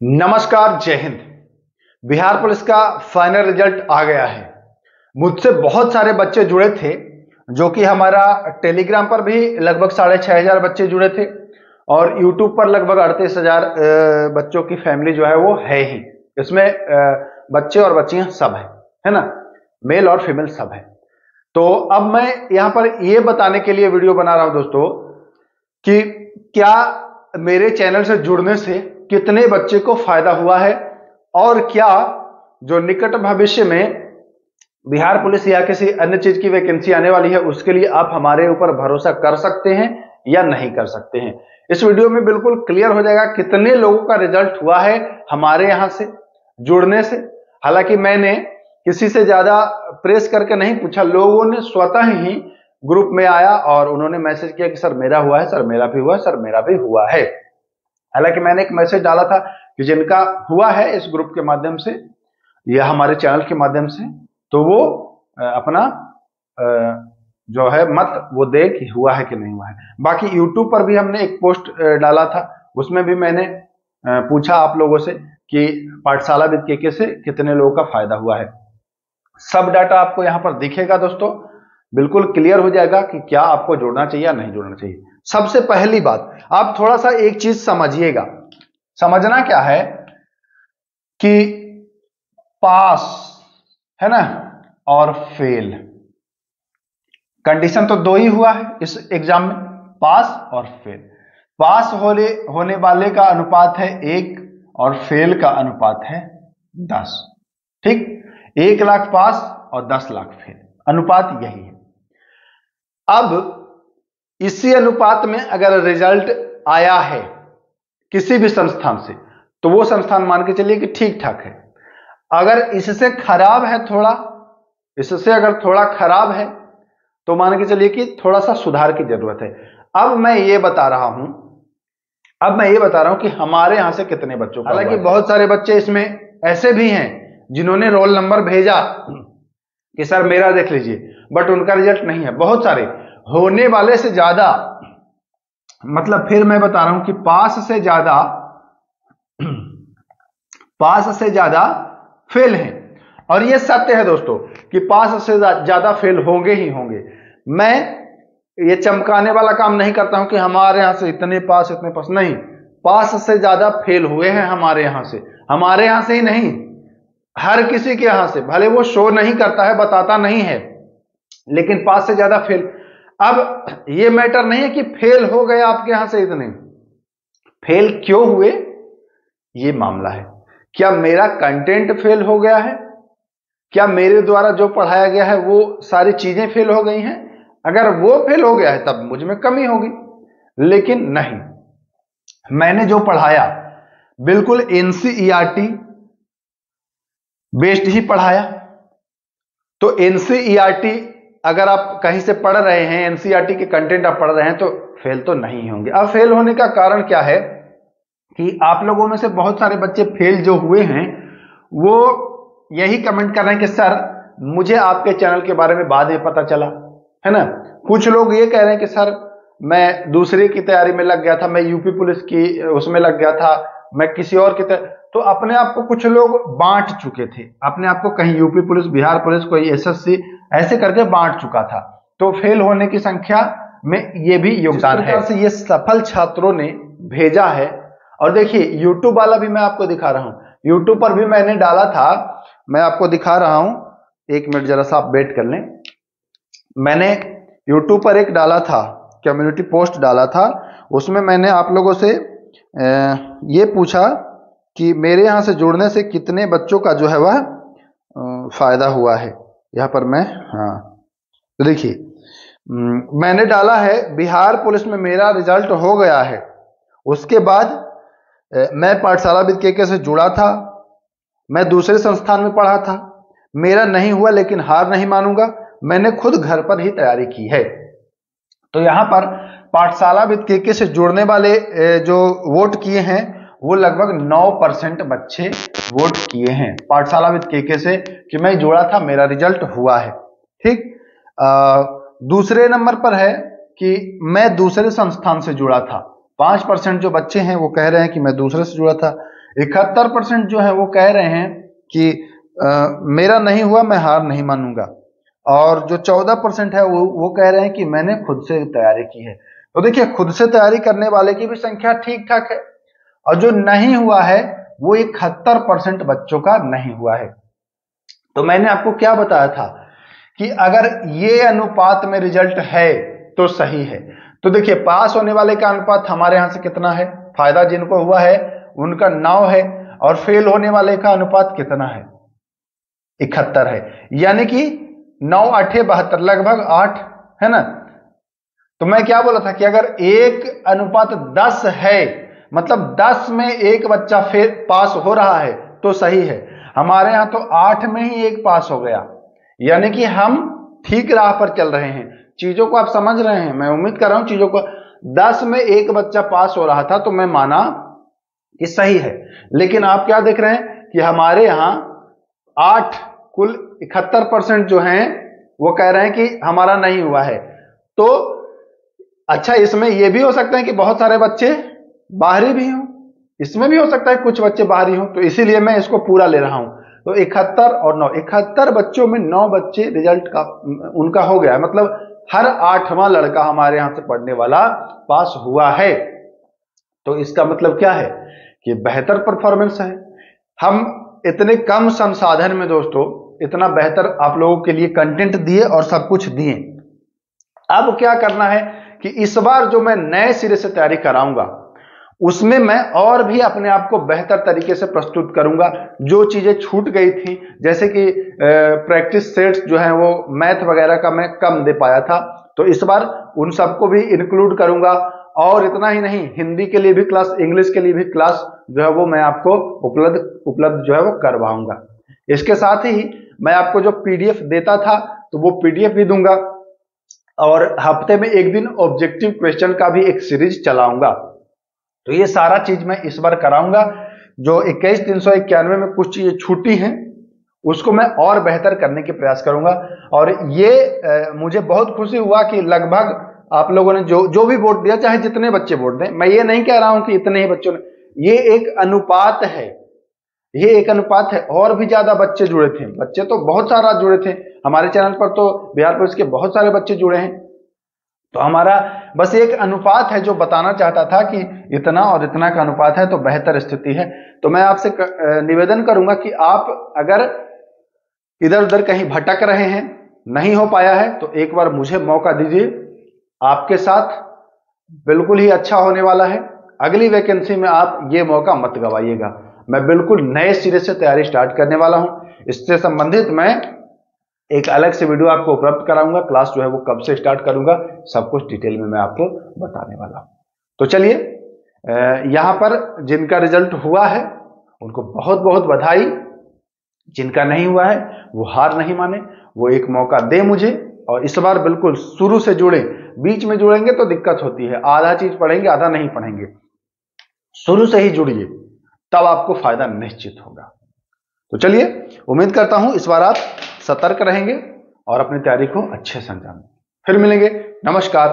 नमस्कार, जय हिंद। बिहार पुलिस का फाइनल रिजल्ट आ गया है। मुझसे बहुत सारे बच्चे जुड़े थे, जो कि हमारा टेलीग्राम पर भी लगभग 6,500 बच्चे जुड़े थे और यूट्यूब पर लगभग 38,000 बच्चों की फैमिली जो है वो है ही। इसमें बच्चे और बच्चियां सब है ना, मेल और फीमेल सब है। तो अब मैं यहां पर यह बताने के लिए वीडियो बना रहा हूं दोस्तों कि क्या मेरे चैनल से जुड़ने से कितने बच्चे को फायदा हुआ है और क्या जो निकट भविष्य में बिहार पुलिस या किसी अन्य चीज की वैकेंसी आने वाली है उसके लिए आप हमारे ऊपर भरोसा कर सकते हैं या नहीं कर सकते हैं। इस वीडियो में बिल्कुल क्लियर हो जाएगा कितने लोगों का रिजल्ट हुआ है हमारे यहां से जुड़ने से। हालांकि मैंने किसी से ज्यादा प्रेस करके नहीं पूछा, लोगों ने स्वतः ही ग्रुप में आया और उन्होंने मैसेज किया कि सर मेरा हुआ है, सर मेरा भी हुआ है, सर मेरा भी हुआ है। हालांकि मैंने एक मैसेज डाला था कि जिनका हुआ है इस ग्रुप के माध्यम से या हमारे चैनल के माध्यम से, तो वो अपना जो है मत वो दे कि हुआ है कि नहीं हुआ है। बाकी यूट्यूब पर भी हमने एक पोस्ट डाला था, उसमें भी मैंने पूछा आप लोगों से कि पाठशाला विद केके से कितने लोगों का फायदा हुआ है। सब डाटा आपको यहाँ पर दिखेगा दोस्तों, बिल्कुल क्लियर हो जाएगा कि क्या आपको जोड़ना चाहिए या नहीं जोड़ना चाहिए। सबसे पहली बात, आप थोड़ा सा एक चीज समझिएगा। समझना क्या है कि पास है ना और फेल, कंडीशन तो दो ही हुआ है इस एग्जाम में, पास और फेल। पास होने वाले का अनुपात है 1 और फेल का अनुपात है 10। ठीक, 1 लाख पास और 10 लाख फेल, अनुपात यही है। अब इसी अनुपात में अगर रिजल्ट आया है किसी भी संस्थान से, तो वो संस्थान मान के चलिए कि ठीक ठाक है। अगर इससे खराब है थोड़ा, इससे अगर थोड़ा खराब है तो मान के चलिए कि थोड़ा सा सुधार की जरूरत है। अब मैं ये बता रहा हूं कि हमारे यहां से कितने बच्चों का, हालांकि बहुत सारे बच्चे इसमें ऐसे भी हैं जिन्होंने रोल नंबर भेजा कि सर मेरा देख लीजिए, बट उनका रिजल्ट नहीं है। बहुत सारे होने वाले से ज्यादा, मतलब फिर मैं बता रहा हूं कि पास से ज्यादा फेल हैं। और यह सत्य है दोस्तों कि पास से ज्यादा फेल होंगे ही होंगे। मैं ये चमकाने वाला काम नहीं करता हूं कि हमारे यहां से इतने पास नहीं, पास से ज्यादा फेल हुए हैं हमारे यहां से ही नहीं, हर किसी के यहां से। भले वो शो नहीं करता है, बताता नहीं है, लेकिन पास से ज्यादा फेल। अब ये मैटर नहीं है कि फेल हो गए आपके यहां से इतने, फेल क्यों हुए ये मामला है। क्या मेरा कंटेंट फेल हो गया है? क्या मेरे द्वारा जो पढ़ाया गया है वो सारी चीजें फेल हो गई हैं? अगर वो फेल हो गया है तब मुझ में कमी होगी, लेकिन नहीं, मैंने जो पढ़ाया बिल्कुल एनसीईआरटी बेस्ड ही पढ़ाया। तो एनसीईआरटी अगर आप कहीं से पढ़ रहे हैं, एनसीईआरटी के कंटेंट आप पढ़ रहे हैं, तो फेल तो नहीं होंगे। अब फेल होने का कारण क्या है कि आप लोगों में से बहुत सारे बच्चे फेल जो हुए हैं वो यही कमेंट कर रहे हैं कि सर मुझे आपके चैनल के बारे में बाद में पता चला, है ना। कुछ लोग ये कह रहे हैं कि सर मैं दूसरे की तैयारी में लग गया था, मैं यूपी पुलिस की उसमें लग गया था, मैं किसी और की तो अपने आप को कुछ लोग बांट चुके थे, अपने आप को कहीं यूपी पुलिस, बिहार पुलिस, कोई एसएससी ऐसे करके बांट चुका था। तो फेल होने की संख्या में ये भी योगदान है। से ये सफल छात्रों ने भेजा है। और देखिए यूट्यूब वाला भी मैं आपको दिखा रहा हूं, यूट्यूब पर भी मैंने डाला था, मैं आपको दिखा रहा हूं, 1 मिनट जरा सा आप वेट कर लें। मैंने यूट्यूब पर एक डाला था, कम्युनिटी पोस्ट डाला था, उसमें मैंने आप लोगों से ये पूछा कि मेरे यहाँ से जुड़ने से कितने बच्चों का जो है वह फायदा हुआ है। यहाँ पर मैं तो देखिए मैंने डाला है बिहार पुलिस में मेरा रिजल्ट हो गया है, उसके बाद मैं पाठशाला विद केके से जुड़ा था, मैं दूसरे संस्थान में पढ़ा था, मेरा नहीं हुआ लेकिन हार नहीं मानूंगा, मैंने खुद घर पर ही तैयारी की है। तो यहां पर पाठशाला विद केके से जुड़ने वाले जो वोट किए हैं वो लगभग 9% बच्चे वोट किए हैं पाठशाला विद केके से कि मैं जुड़ा था, मेरा रिजल्ट हुआ है। ठीक, दूसरे नंबर पर है कि मैं दूसरे संस्थान से जुड़ा था, 5% जो बच्चे हैं वो कह रहे हैं कि मैं दूसरे से जुड़ा था। 71% जो है वो कह रहे हैं कि मेरा नहीं हुआ, मैं हार नहीं मानूंगा। और जो 14% है वो कह रहे हैं कि मैंने खुद से तैयारी की है। तो देखिए, खुद से तैयारी करने वाले की भी संख्या ठीक ठाक है, और जो नहीं हुआ है वो 71% बच्चों का नहीं हुआ है। तो मैंने आपको क्या बताया था कि अगर ये अनुपात में रिजल्ट है तो सही है। तो देखिए, पास होने वाले का अनुपात हमारे यहां से कितना है, फायदा जिनको हुआ है उनका 9 है, और फेल होने वाले का अनुपात कितना है, 71 है। यानी कि 9 8 72, लगभग 8 है ना। तो मैं क्या बोला था कि अगर 1:10 है, मतलब 10 में एक बच्चा फेल पास हो रहा है तो सही है। हमारे यहां तो 8 में ही एक पास हो गया, यानी कि हम ठीक राह पर चल रहे हैं। चीजों को आप समझ रहे हैं, मैं उम्मीद कर रहा हूं चीजों को। 10 में एक बच्चा पास हो रहा था तो मैं माना कि सही है। लेकिन आप क्या देख रहे हैं कि हमारे यहां 8, कुल 71% जो हैं वो कह रहे हैं कि हमारा नहीं हुआ है। तो अच्छा, इसमें यह भी हो सकता है कि बहुत सारे बच्चे बाहरी भी हों, इसमें भी हो सकता है कुछ बच्चे बाहरी हों, तो इसीलिए मैं इसको पूरा ले रहा हूं। तो 71 और 9, 71 बच्चों में 9 बच्चे रिजल्ट का उनका हो गया, मतलब हर 8वां लड़का हमारे यहां से पढ़ने वाला पास हुआ है। तो इसका मतलब क्या है कि बेहतर परफॉर्मेंस है। हम इतने कम संसाधन में दोस्तों इतना बेहतर आप लोगों के लिए कंटेंट दिए और सब कुछ दिए। अब क्या करना है कि इस बार जो मैं नए सिरे से तैयारी कराऊंगा उसमें मैं और भी अपने आप को बेहतर तरीके से प्रस्तुत करूंगा। जो चीजें छूट गई थी, जैसे कि प्रैक्टिस सेट्स जो हैं वो मैथ वगैरह का मैं कम दे पाया था, तो इस बार उन सबको भी इंक्लूड करूंगा। और इतना ही नहीं, हिंदी के लिए भी क्लास, इंग्लिश के लिए भी क्लास जो है वो मैं आपको उपलब्ध जो है वो करवाऊंगा। इसके साथ ही मैं आपको जो पीडीएफ देता था तो वो पीडीएफ भी दूंगा, और हफ्ते में एक दिन ऑब्जेक्टिव क्वेश्चन का भी एक सीरीज चलाऊंगा। तो ये सारा चीज मैं इस बार कराऊंगा। जो 21391 में कुछ चीजें छूटी हैं उसको मैं और बेहतर करने के प्रयास करूंगा। और ये मुझे बहुत खुशी हुआ कि लगभग आप लोगों ने जो भी वोट दिया, चाहे जितने बच्चे वोट दें, मैं ये नहीं कह रहा हूं कि इतने ही बच्चों ने, ये एक अनुपात है, ये एक अनुपात है। और भी ज्यादा बच्चे जुड़े थे, बच्चे तो बहुत सारा जुड़े थे हमारे चैनल पर, तो बिहार पुलिस के बहुत सारे बच्चे जुड़े हैं। तो हमारा बस एक अनुपात है जो बताना चाहता था कि इतना और इतना का अनुपात है तो बेहतर स्थिति है। तो मैं आपसे निवेदन करूंगा कि आप अगर इधर उधर कहीं भटक रहे हैं, नहीं हो पाया है, तो एक बार मुझे मौका दीजिए। आपके साथ बिल्कुल ही अच्छा होने वाला है। अगली वैकेंसी में आप ये मौका मत गवाइएगा। मैं बिल्कुल नए सिरे से तैयारी स्टार्ट करने वाला हूं। इससे संबंधित मैं एक अलग से वीडियो आपको उपलब्ध कराऊंगा। क्लास जो है वो कब से स्टार्ट करूंगा, सब कुछ डिटेल में मैं आपको बताने वाला हूं। तो चलिए, यहां पर जिनका रिजल्ट हुआ है उनको बहुत बहुत बधाई। जिनका नहीं हुआ है वो हार नहीं माने, वो एक मौका दे मुझे। और इस बार बिल्कुल शुरू से जुड़े, बीच में जुड़ेंगे तो दिक्कत होती है, आधा चीज पढ़ेंगे आधा नहीं पढ़ेंगे। शुरू से ही जुड़िए, तब आपको फायदा निश्चित होगा। तो चलिए, उम्मीद करता हूं इस बार आप सतर्क रहेंगे और अपनी तैयारी को अच्छे से अंजाम देंगे। फिर मिलेंगे, नमस्कार।